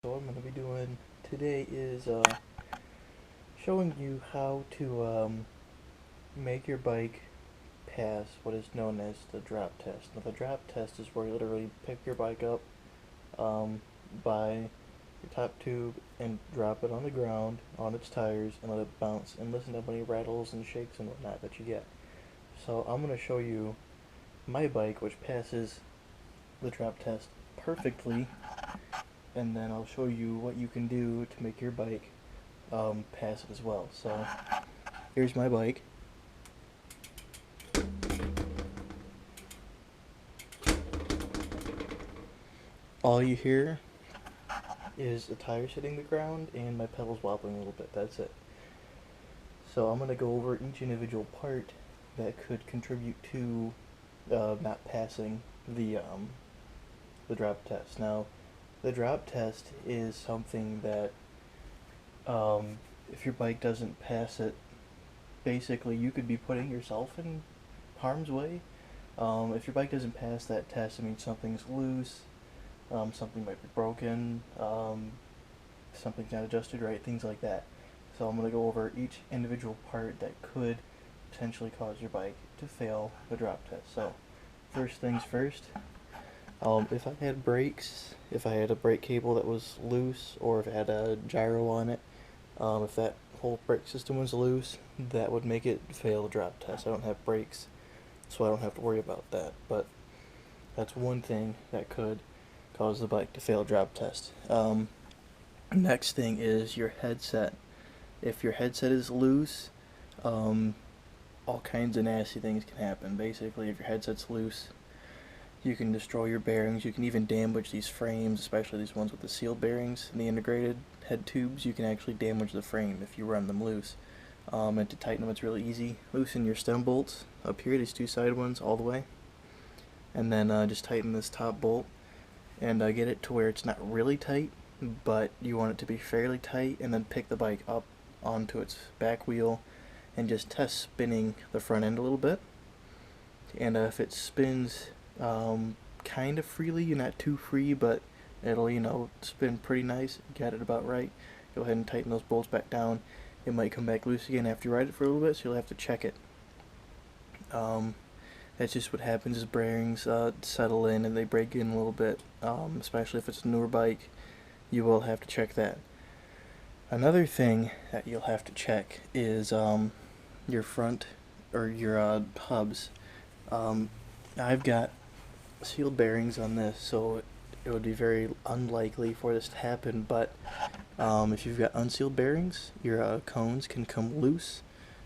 So what I'm going to be doing today is showing you how to make your bike pass what is known as the drop test. Now the drop test is where you literally pick your bike up um, by your top tube and drop it on the ground on its tires and let it bounce and listen to how many rattles and shakes and whatnot that you get. So I'm going to show you my bike which passes the drop test perfectly, and then I'll show you what you can do to make your bike pass it as well. So here's my bike. All you hear is the tires hitting the ground and my pedals wobbling a little bit. That's it. So I'm going to go over each individual part that could contribute to not passing the drop test. Now, the drop test is something that if your bike doesn't pass it, basically you could be putting yourself in harm's way. If your bike doesn't pass that test, it means something's loose, something might be broken, something's not adjusted right, things like that. So I'm going to go over each individual part that could potentially cause your bike to fail the drop test. So first things first, if I had brakes, if I had a brake cable that was loose, or if it had a gyro on it, if that whole brake system was loose, that would make it fail the drop test. I don't have brakes, so I don't have to worry about that. But that's one thing that could cause the bike to fail a drop test. Next thing is your headset. If your headset is loose, all kinds of nasty things can happen. Basically, if your headset's loose, you can destroy your bearings. You can even damage these frames, especially these ones with the sealed bearings and the integrated head tubes. You can actually damage the frame if you run them loose. And to tighten them, it's really easy. Loosen your stem bolts up here, these two side ones, all the way. And then just tighten this top bolt and get it to where it's not really tight, but you want it to be fairly tight, and then pick the bike up onto its back wheel and just test spinning the front end a little bit. And if it spins kind of freely, not too free, but it'll spin pretty nice, get it about right, go ahead and tighten those bolts back down. It might come back loose again after you ride it for a little bit, so you'll have to check it. That's just what happens as bearings settle in and they break in a little bit, especially if it's a newer bike. You will have to check that. Another thing that you'll have to check is your front or your hubs. I've got sealed bearings on this, so it would be very unlikely for this to happen, but if you've got unsealed bearings, your cones can come loose,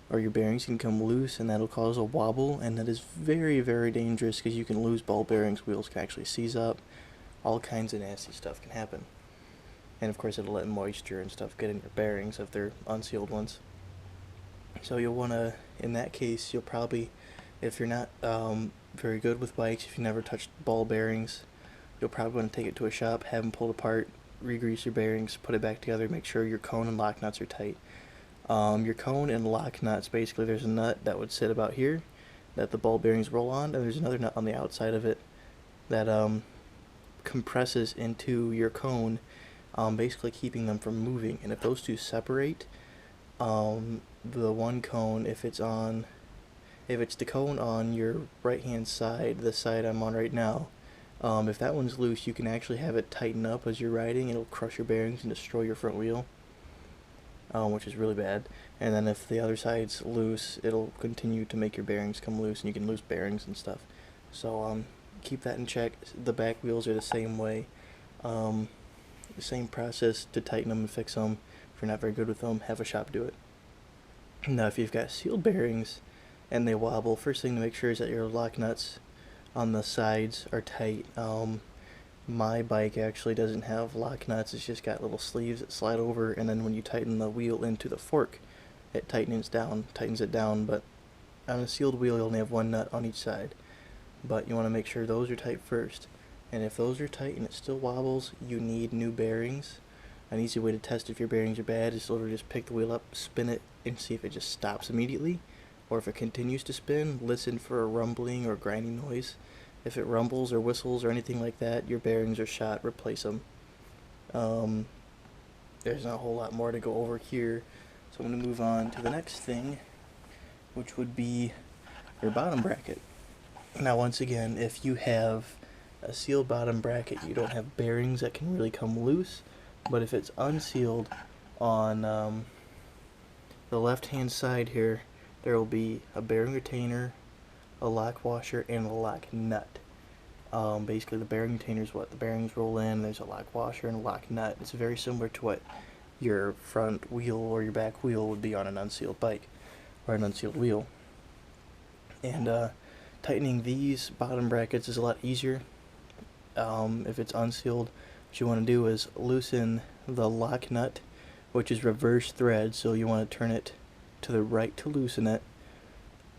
or your bearings can come loose, and that'll cause a wobble, and that is very, very dangerous because you can lose ball bearings, wheels can actually seize up, all kinds of nasty stuff can happen. And of course it'll let moisture and stuff get in your bearings if they're unsealed ones. So you'll want to, in that case, you'll probably, if you're not very good with bikes, if you never touched ball bearings, you'll probably want to take it to a shop, have them pulled apart, re-grease your bearings, put it back together, make sure your cone and lock nuts are tight. Your cone and lock nuts, basically there's a nut that would sit about here that the ball bearings roll on, and there's another nut on the outside of it that compresses into your cone, basically keeping them from moving. And if those two separate, the one cone, if it's the cone on your right hand side, the side I'm on right now, if that one's loose, you can actually have it tighten up as you're riding. It'll crush your bearings and destroy your front wheel, which is really bad. And then if the other side's loose, it'll continue to make your bearings come loose, and you can lose bearings and stuff. So keep that in check. The back wheels are the same way. The same process to tighten them and fix them. If you're not very good with them, have a shop do it. Now if you've got sealed bearings and they wobble, first thing to make sure is that your lock nuts on the sides are tight. My bike actually doesn't have lock nuts, it's just got little sleeves that slide over, and then when you tighten the wheel into the fork, it tightens it down, but on a sealed wheel you only have one nut on each side. But you want to make sure those are tight first, and if those are tight and it still wobbles, you need new bearings. An easy way to test if your bearings are bad is literally just pick the wheel up, spin it, and see if it just stops immediately, or if it continues to spin, listen for a rumbling or grinding noise. If it rumbles or whistles or anything like that, your bearings are shot, replace them. Um, there's not a whole lot more to go over here, so I'm going to move on to the next thing, which would be your bottom bracket. Now, once again, if you have a sealed bottom bracket, you don't have bearings that can really come loose, but if it's unsealed on the left hand side here, there will be a bearing retainer, a lock washer, and a lock nut. Basically, the bearing retainer is what the bearings roll in. There's a lock washer and a lock nut. It's very similar to what your front wheel or your back wheel would be on an unsealed bike or an unsealed wheel. And tightening these bottom brackets is a lot easier. If it's unsealed, what you want to do is loosen the lock nut, which is reverse thread, so you want to turn it to the right to loosen it,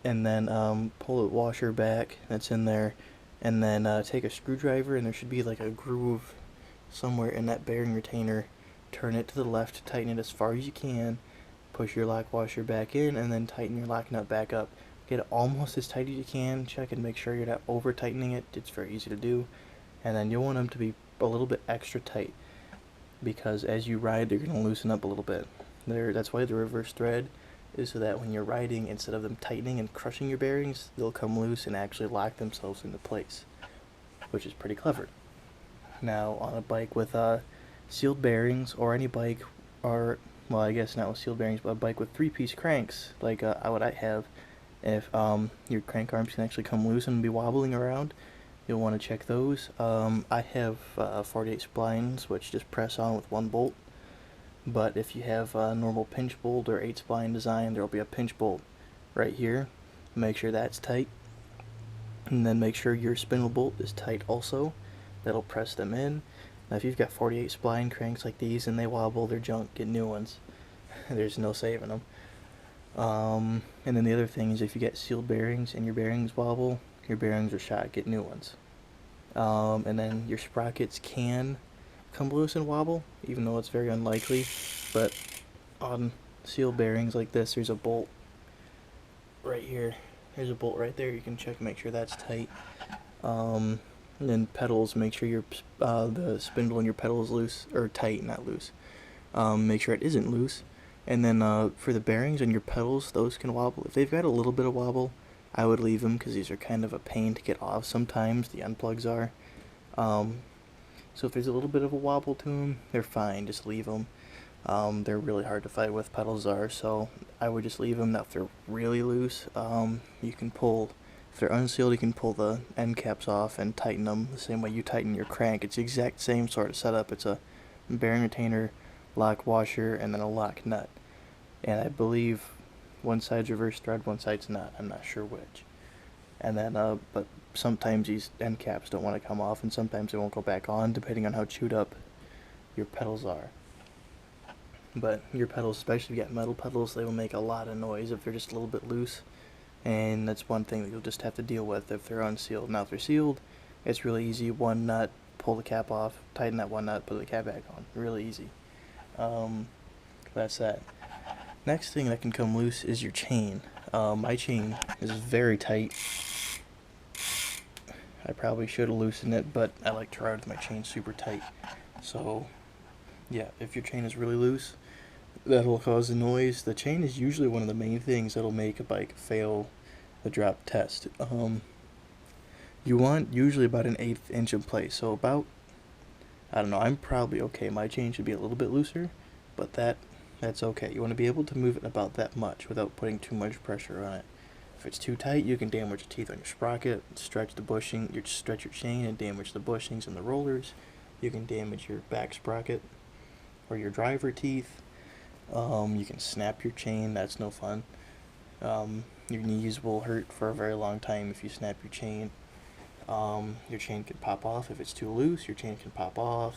and then pull the washer back that's in there, and then take a screwdriver, and there should be like a groove somewhere in that bearing retainer. Turn it to the left to tighten it as far as you can, push your lock washer back in, and then tighten your lock nut back up. Get it almost as tight as you can. Check and make sure you're not over tightening it. It's very easy to do. And then you'll want them to be a little bit extra tight, because as you ride, they're going to loosen up a little bit. That's why the reverse thread is so that when you're riding, instead of them tightening and crushing your bearings, they'll come loose and actually lock themselves into place, which is pretty clever. Now, on a bike with sealed bearings, or any bike, or, well, I guess not with sealed bearings, but a bike with 3-piece cranks, like what I have, if your crank arms can actually come loose and be wobbling around, you'll want to check those. I have 48 splines, which just press on with one bolt. But if you have a normal pinch bolt or 8 spline design, there will be a pinch bolt right here. Make sure that's tight. And then make sure your spindle bolt is tight also. That'll press them in. Now if you've got 48 spline cranks like these and they wobble, they're junk, get new ones. There's no saving them. And then the other thing is, if you get sealed bearings and your bearings wobble, your bearings are shot, get new ones. And then your sprockets can come loose and wobble, even though it's very unlikely, but on sealed bearings like this, there's a bolt right here. There's a bolt right there. You can check and make sure that's tight. And then pedals, make sure your the spindle in your pedal is loose, or tight, not loose. Make sure it isn't loose. And then for the bearings on your pedals, those can wobble. If they've got a little bit of wobble, I would leave them, because these are kind of a pain to get off sometimes. The unplugs are. So if there's a little bit of a wobble to them, they're fine. Just leave them. They're really hard to fight with, pedals are, so I would just leave them. Now if they're really loose, you can pull, if they're unsealed, you can pull the end caps off and tighten them the same way you tighten your crank. It's the exact same sort of setup. It's a bearing retainer, lock washer, and then a lock nut. And I believe one side's reverse thread, one side's not. I'm not sure which. And then, but sometimes these end caps don't want to come off, and sometimes they won't go back on, depending on how chewed up your pedals are. But your pedals, especially if you got metal pedals, they will make a lot of noise if they're just a little bit loose. And that's one thing that you'll just have to deal with if they're unsealed. Now if they're sealed, it's really easy. One nut, pull the cap off, tighten that one nut, put the cap back on. Really easy. That's that. Next thing that can come loose is your chain. My chain is very tight. I probably should have loosened it, but I like to ride with my chain super tight. So, yeah, if your chain is really loose, that'll cause a noise. The chain is usually one of the main things that'll make a bike fail the drop test. You want usually about an 1/8 inch in place, so about, I don't know, I'm probably okay. My chain should be a little bit looser, but that's okay. You want to be able to move it about that much without putting too much pressure on it. If it's too tight, you can damage the teeth on your sprocket, stretch the bushing, stretch your chain and damage the bushings and the rollers. You can damage your back sprocket or your driver teeth. You can snap your chain, that's no fun. Your knees will hurt for a very long time if you snap your chain. Your chain can pop off if it's too loose. Your chain can pop off.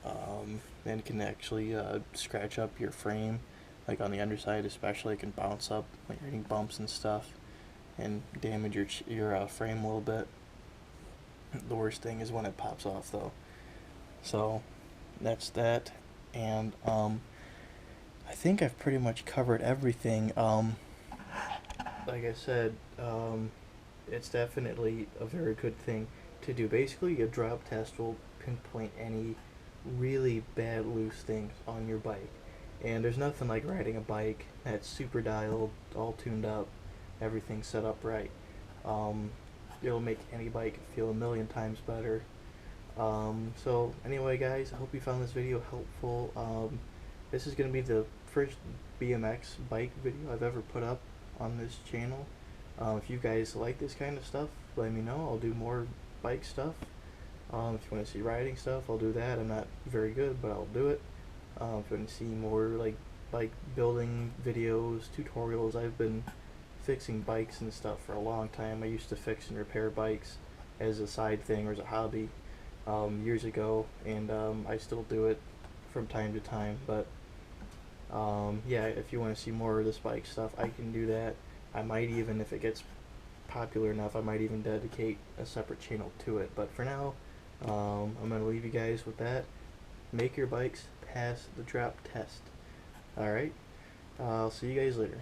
And it can actually scratch up your frame, like on the underside especially. It can bounce up when you're hitting bumps and stuff and damage your frame a little bit. The worst thing is when it pops off though. So that's that. And I think I've pretty much covered everything. Like I said, it's definitely a very good thing to do. Basically, a drop test will pinpoint any really bad loose things on your bike. And there's nothing like riding a bike that's super dialed, all tuned up, everything set up right. Um, it'll make any bike feel a million times better. So anyway, guys, I hope you found this video helpful. This is going to be the first BMX bike video I've ever put up on this channel. If you guys like this kind of stuff, let me know. I'll do more bike stuff. If you want to see riding stuff, I'll do that. I'm not very good, but I'll do it. If you want to see more like bike building videos, tutorials, I've been fixing bikes and stuff for a long time. I used to fix and repair bikes as a side thing or as a hobby years ago, and I still do it from time to time. But yeah, if you want to see more of this bike stuff, I can do that. I might even, if it gets popular enough, I might even dedicate a separate channel to it. But for now, I'm going to leave you guys with that. Make your bikes pass the drop test. Alright? I'll see you guys later.